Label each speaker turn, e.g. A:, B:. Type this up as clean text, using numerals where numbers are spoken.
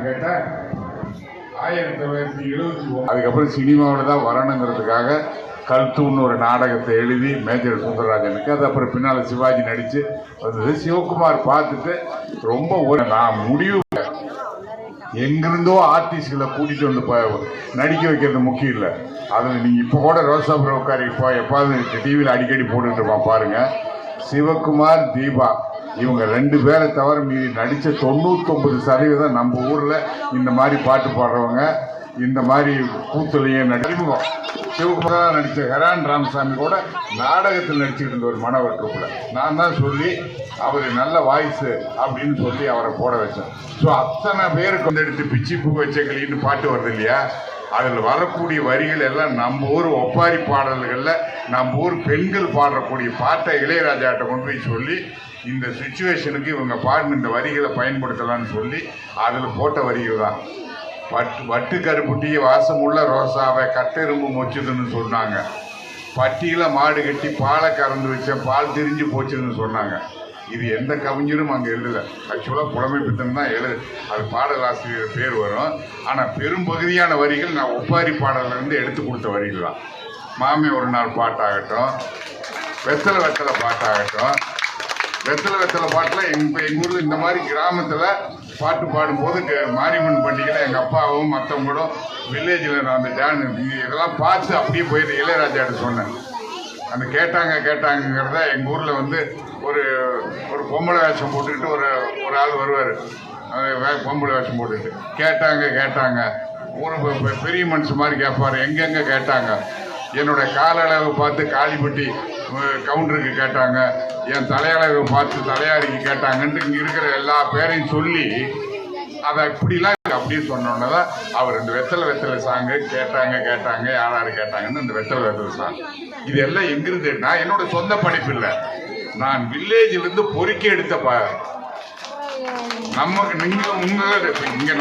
A: கேட்டா 1971 அதுக்கப்புறம் சினிமாவில் தான் வரணுங்கிறதுக்காக கல்தூன்னு ஒரு நாடகத்தை எழுதி மேஜர் சுந்தரராஜனுக்கு அது அப்புறம் பின்னால் சிவாஜி நடித்து வந்தது. சிவகுமார் பார்த்துட்டு ரொம்ப நான் முடிவு எங்கிருந்தோ ஆர்டிஸ்ட்களை கூட்டிகிட்டு வந்து நடிக்க வைக்கிறது முக்கியம் இல்லை. அதில் நீங்கள் இப்போ கூட ரோசா புரோக்காரி இப்போ எப்பாவது டிவியில் அடிக்கடி போட்டுக்கிட்டு இருப்பான் பாருங்கள். சிவகுமார், தீபா இவங்க 2 பேரை தவிர மீறி நடித்த 99% நம்ம ஊரில் இந்த மாதிரி பாட்டு பாடுறவங்க, இந்த மாதிரி கூத்துலையே நடிமுகம். சிவகுமார் நடித்த ஹெரான் ராமசாமி கூட நாடகத்தில் நடிச்சுக்கிட்டு இருந்த ஒரு மனவர் ட்ரூப்பில் நான் தான் சொல்லி அவர் நல்ல வாய்ஸு அப்படின்னு சொல்லி அவரை போட வச்சேன். ஸோ அத்தனை பேருக்கு வந்து எடுத்து பிச்சி பூ வச்சங்களின்னு பாட்டு வருது இல்லையா, அதில் வரக்கூடிய வரிகள் எல்லாம் நம்ம ஊர் ஒப்பாரி பாடல்களில் நம்ம ஊர் பெண்கள் பாடக்கூடிய பாட்டை இளையராஜாட்ட கொண்டு போய் சொல்லி இந்த சுச்சுவேஷனுக்கு இவங்க பாடின இந்த வரிகளை பயன்படுத்தலாம்னு சொல்லி அதில் போட்ட வரிகள் தான். வட்டு கருப்புட்டி வாசமுள்ள ரோசாவை கட்டெரும்பு மொச்சுதுன்னு சொன்னாங்க. பட்டியில் மாடு கட்டி பாலை கறந்து வச்ச பால் திரிஞ்சு போச்சுன்னு சொன்னாங்க. இது எந்த கவிஞரும் அங்கே எழுதலை. ஆக்சுவலாக புலமை பித்தன் தான் அது பாடலாசிரியர் பேர் வரும். ஆனால் பெரும்பகுதியான வரிகள் நான் ஒப்பாரி பாடலிருந்து எடுத்து கொடுத்த வரிகள் தான். மாமே ஒரு நாள் பாட்டாகட்டும், வெத்தலை வெத்தலை பாட்டாகட்டும். வெத்தலை பாட்டில் எங்கள் ஊரில் இந்த மாதிரி கிராமத்தில் பாட்டு பாடும்போது மாரியம்மன் பண்டிகையில் எங்கள் அப்பாவும் மற்றவங்களும் வில்லேஜில் அந்த இதெல்லாம் பார்த்து அப்படியே போயிட்டு இளையராஜாட்ட சொன்னேன். அந்த கேட்டாங்கிறத எங்கள் ஊரில் வந்து ஒரு பொம்பளை வேஷம் போட்டுக்கிட்டு ஒரு ஆள் வருவார். பொம்பளை வேஷம் போட்டுக்கிட்டு கேட்டாங்க ஒரு பெரிய மனுஷன் மாதிரி கேட்பார். எங்கெங்கே கேட்டாங்க, என்னோட கால அளவு பார்த்து காளிப்பட்டி கவுண்டருக்கு கேட்டாங்க, என் தலையளவு பார்த்து தலையாரிக்கு கேட்டாங்கன்ட்டு இங்கே இருக்கிற எல்லா பேரையும் சொல்லி அதை இப்படிலாம் அப்படியே சொன்னோன்னே தான் அவர் இந்த வெத்தலை சாங்கு கேட்டாங்க யாராரு கேட்டாங்கன்னு இந்த வெத்தலை சாங் இது எல்லாம் எங்கிருந்து நான் என்னோட சொந்த படிப்பு இல்லை, நான் வில்லேஜிலிருந்து பொறுக்கி எடுத்த நம்ம நீங்கள் இங்கே